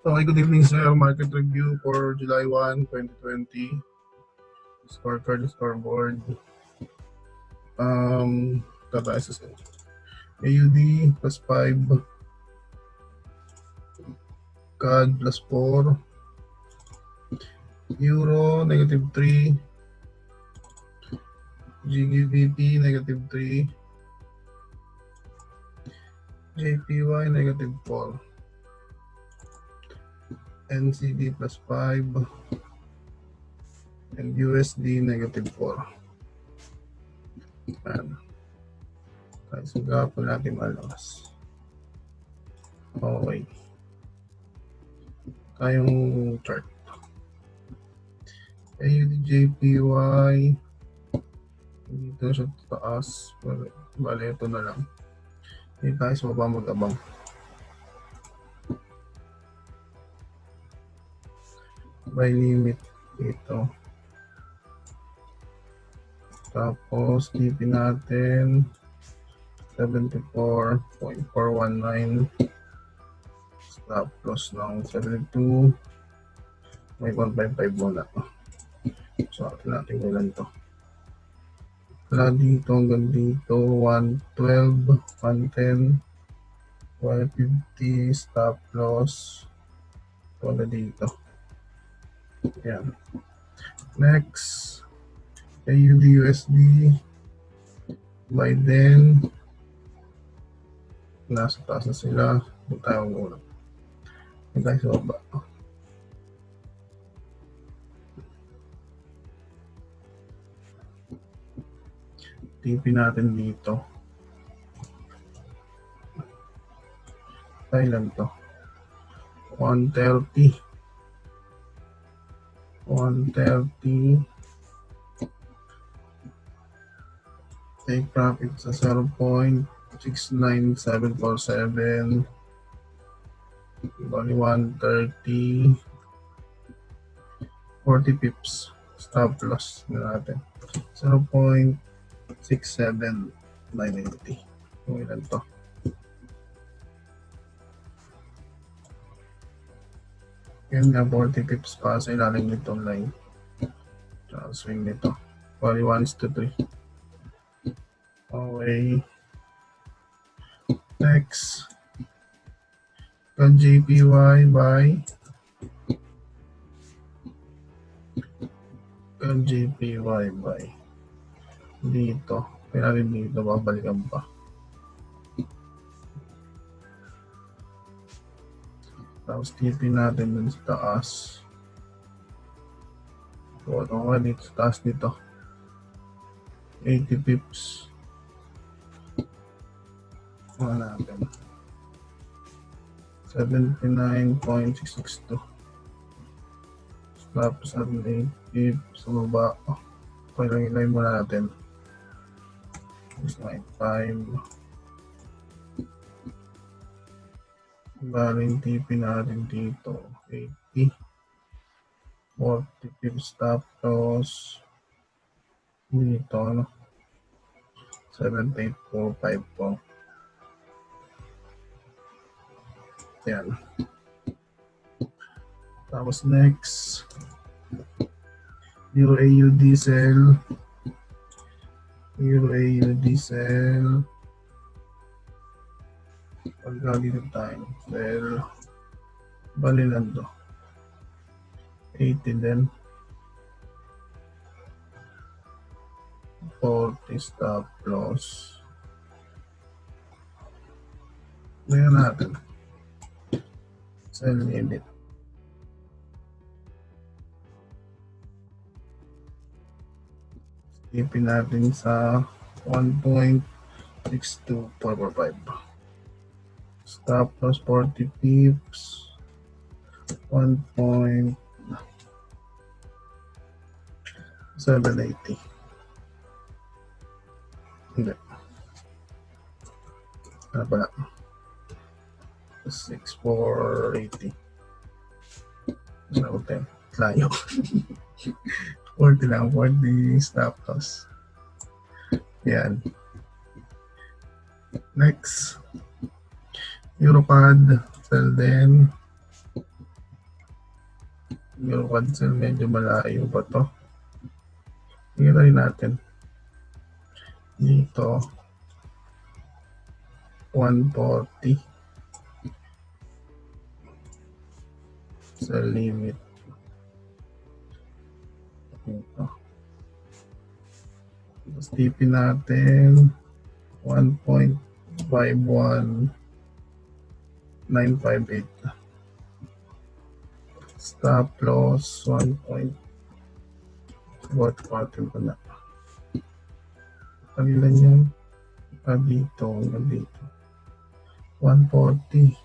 Okay, good evening, sir. Market review for July 1, 2020. Scorecard, scoreboard. Tataas AUD plus 5. CAD plus 4. Euro negative 3. GBP negative 3. JPY negative 4. NCD plus 5. And USD negative 4. Ayan. Tayo sa gapo natin malakas. Okay. Tayong chart. AUD JPY. Dito siya taas. Bale, ito na lang. Hindi tayo sa baba mag-abang. By limit dito. Tapos, TP natin 74.419. Stop loss ng 72. May 155 muna. So, atin natin ilan to. Wala dito hanggang dito. 112, 110, 150. Stop loss. Wala dito. Yan. Next. AUD USD. Biden. Nasa taas na sila. Ito tayo muna. Ito tayo sa baba. TP natin dito. Thailand to. 130. 130. Take profit sa 0.69747. Bali 130. 40 pips. Stop loss na natin. 0.67980. Kung ilan to. Yan nga, 40 pips pa sa ilalim nitong line. Tsaka swing nito. Bali 1:3. Okay. Next. JPY by JPY by dito. Kaya rin dito, babalikan pa. Tapos TP natin dun sa taas. So, ano nga dito sa taas nito? 80 pips. Wala natin. 79.662. Tapos natin 8 pips sa baba. Okay lang, ilay muna natin. 695. Baling TP natin dito. 80. 40 pips stop loss. Dito, ano? 7845 po. Yan. Tapos next. Euro AUD sell. Euro AUD sell. Pagka dito tayo. Sell. Balilan to. 80 din. 40 stop loss. Ngayon natin. Sell limit. Ipin natin sa 1.62445. Stop loss 40 pips. 1.780. Hindi. Ano pala? 6480. Ano 10? Layo. 40 lang. 40 stop loss. Yan. Next. Eurocad. Sell din. Yung cancel medyo malayo pa to. Tingnan rin natin. Dito 140 sa limit. Dito. Tapos TP natin 1.51958. Stop loss 1. What pattern ko na. Kanila niyan. Dito. 140.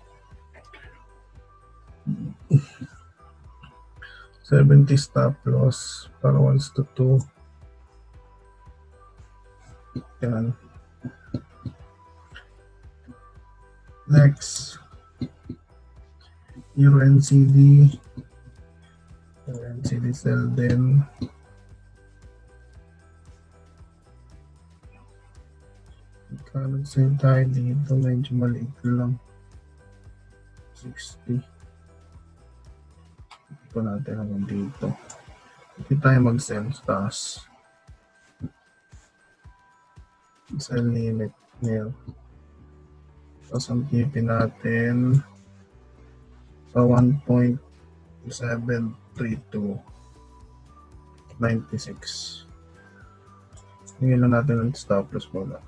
70 stop loss para 1:2. Yan. Next. Euro NCD. NCD sell din. Kano sell tayo dito, medyo maliit lang. 60. Ito natin hanggang dito. Hindi tayo mag-sell sa taas. Sell limit nil. Tapos ang TP natin sa 1.73296. Hingin lang natin ang stop loss muna.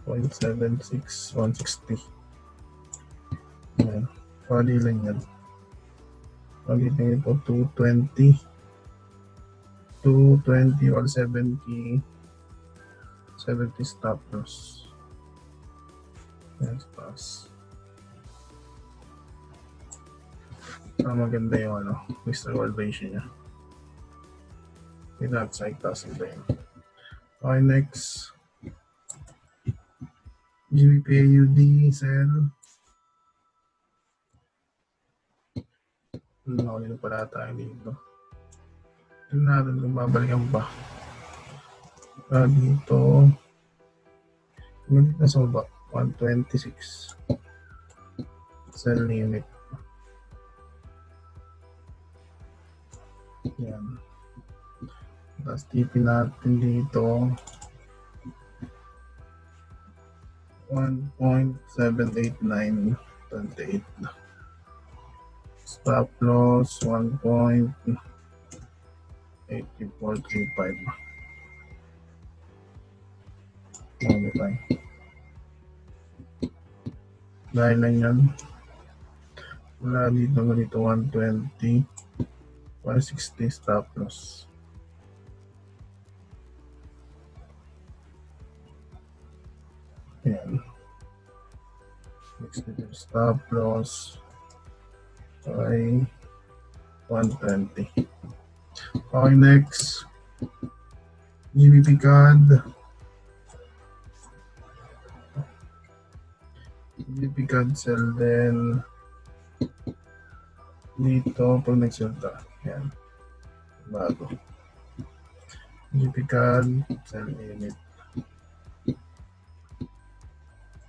0.76160. Ayan. Pwede lang yan. Pwede lang ito 220 or 70 stop loss. Ayan, stop. Maganda yung risk reward ratio niya. Without side tossing ba yun. Okay, next. GBP-AUD sell. Nakuli pala tayo dito. Tingnan natin kung babalikan pa. Dito. Ganit na sa baba. 126. Sell limit. Yan. Tapos TP natin dito 1.78928. Stop loss 1.8435. Ano tayo? Dahil lang yan. Wala dito ganito 120 160 stop loss. Ayan. Next dito stop loss ay 120. Okay, next. GBP CAD. GBP CAD sell din. Dito pag nag-sell ta. Ayan. Bago. GBP CAD sell limit.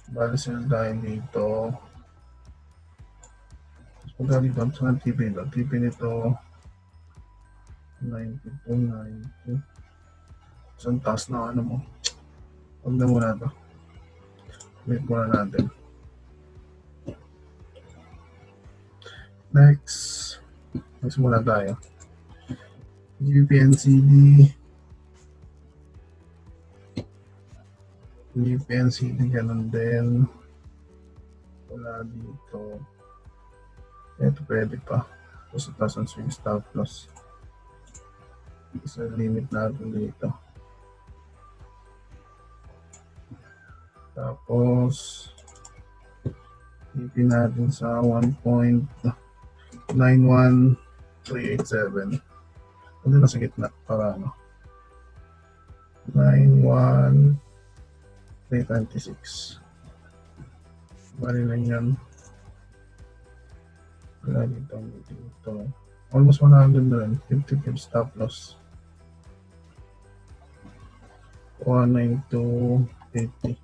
Bali sell tayo dito. Punta dito sa TP nito. TP nito 90. Isang taas na mo. Huwag na muna ito. Wait muna natin. Next muna tayo. GBP-NCD. GBP-NCD ganun din. Wala dito. Ito pwede pa. Tapos taas ang swing stop loss. Isa limit natin dito. Tapos ipin natin sa 1.91387. Ano na sa gitna para 91326. Bali lang yan. Wala dito. Almost 100 na rin. 50 stop loss. 19280.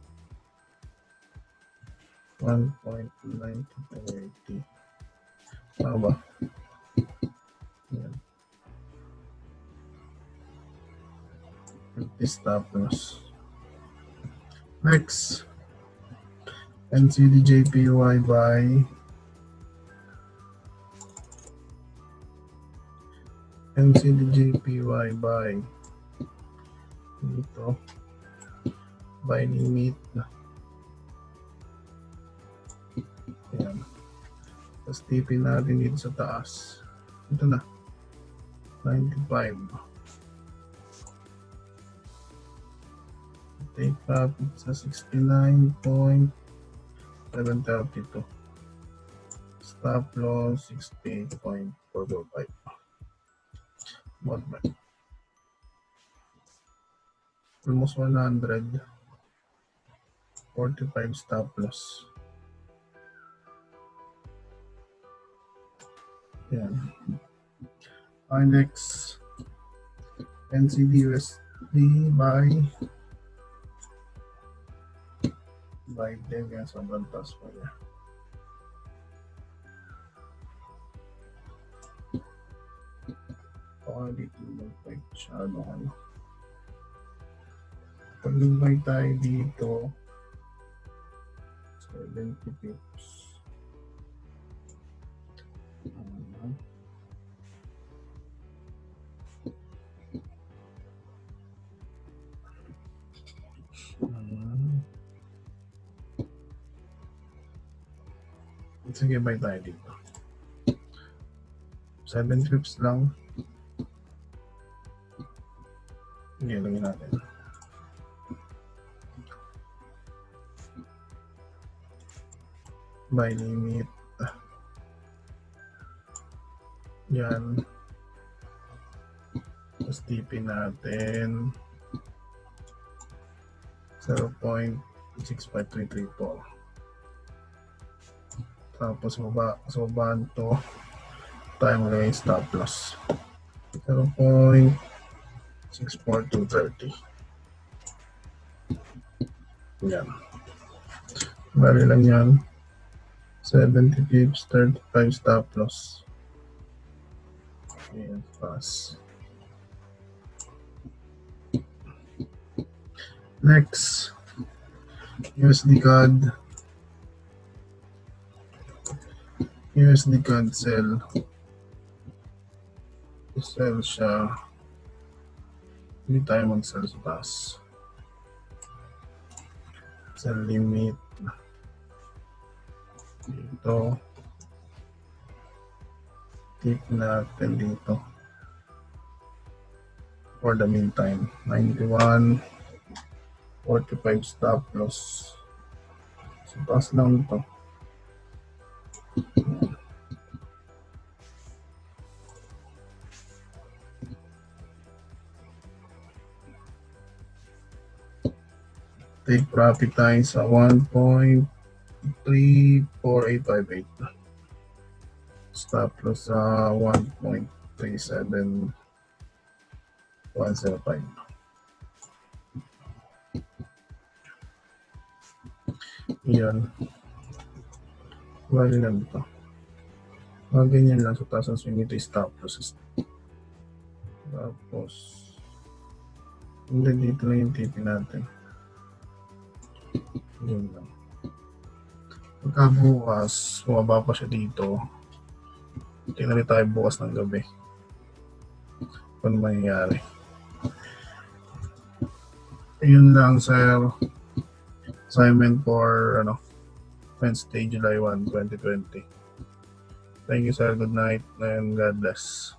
1.9280. Ano ba? is stop loss. Next, NCDJPY by NCDJPY by dito by limit na. Ayan. Tapos tipin natin dito sa taas. Ito na. 95. Take profit sa 69.732. Stop loss 68.445. Bought back. Almost 100. 45 stop loss. Yan. Our next NCDUSD by 10 yan, sobrang taas pa niya. Baka dito mag-buy masyado ano. Pag nag-buy tayo dito 70 pips. Sige, buy tayo dito. 7 pips lang. Sige, lagyan natin. Buy limit. Yan. Tapos tipin natin 0.65334. Tapos sa babahan to tayo magiging stop loss 0.64230. Yan. Bali lang yan. 70 pips, 35 stop loss. Ayan, pass. Next, USD CAD. USD CAD sell. Sell siya. Hindi tayo mag-sell sa taas. Sell limit. Dito. Tip natin dito. For the meantime, 91. 45 stop loss. So, taas lang ito. Take profit tayo sa 1.34858. Stop loss sa 1.37105. Yan. Bali lang ito. Mga ganyan lang sa taas ng swing ito stop loss. Tapos hindi dito lang yung tipi natin. Yun lang. Pagka bukas, bumaba pa siya dito. Tingnan rin tayo bukas ng gabi. Kung mangyayari. Yun lang, sir. Assignment for Wednesday, July 1, 2020. Thank you, sir. Good night and God bless.